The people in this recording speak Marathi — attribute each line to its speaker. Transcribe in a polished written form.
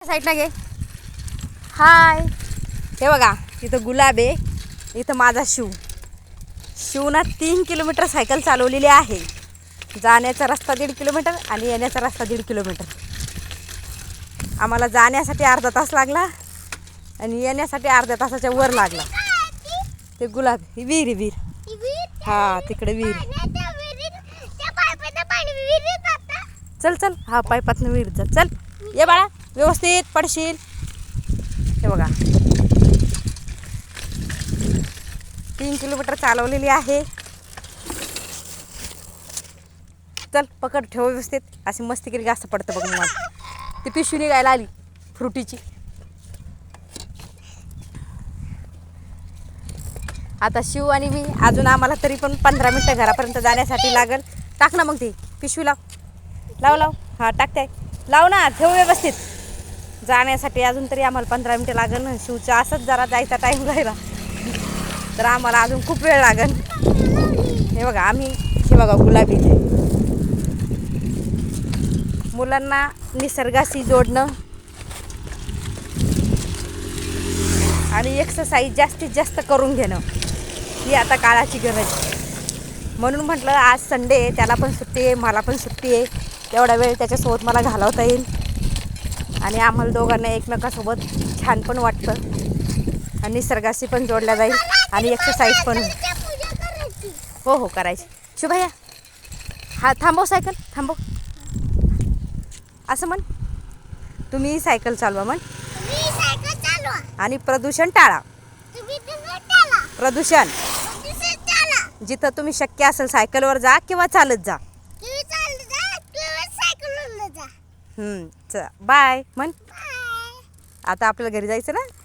Speaker 1: साईडला घे. हाय. हे बघा इथं गुलाब आहे, इथं माझा शिवना 3 किलोमीटर सायकल चालवलेली आहे. जाण्याचा रस्ता 1.5 किलोमीटर आणि येण्याचा रस्ता 1.5 किलोमीटर. आम्हाला जाण्यासाठी अर्धा तास लागला आणि येण्यासाठी अर्ध्या तासाच्या वर लागला. ते गुलाब ही विहीर हा तिकडे विहीर. चल चल हा पाईपातनं विहीर जा. चल ये बाळा, व्यवस्थित पडशील. हे बघा 3 किलोमीटर चालवलेली आहे. चल पकड, ठेव व्यवस्थित. अशी मस्ती केली जास्त पडतं बघ. मला ती पिशवी निघायला आली फ्रुटीची. आता शिव आणि मी अजून आम्हाला तरी पण 15 मिनटं घरापर्यंत जाण्यासाठी लागल. टाक ना मग ती पिशवी. लाव हा टाकते. लाव ना, ठेव व्यवस्थित. जाण्यासाठी अजून तरी आम्हाला 15 मिनटं लागेल ना. शिवचा असंच जरा जायचा टाईम राहिला तर आम्हाला अजून खूप वेळ लागेल. हे बघा हे बघा गुलाबी इथे. मुलांना निसर्गाशी जोडणं आणि एक्सरसाइज जास्तीत जास्त करून घेणं ही आता काळाची गरज आहे. म्हणून म्हटलं आज संडे आहे, त्याला पण सुट्टी आहे, मला पण सुट्टी आहे. तेवढा वेळ त्याच्यासोबत मला घालवता येईल आणि आम्हाला दोघांना एकमेकासोबत छान पण वाटतं आणि निसर्गाशी पण जोडल्या जाईल आणि एक्सरसाइज पण. हो करायची. शुभया हा थांबव, सायकल थांबव. असं म्हण, तुम्ही सायकल चालवा म्हण आणि प्रदूषण टाळा. प्रदूषण जिथं तुम्ही शक्य असेल सायकलवर जा किंवा चालत जा. बाय म्हण. आता आपल्याला घरी जायचं ना.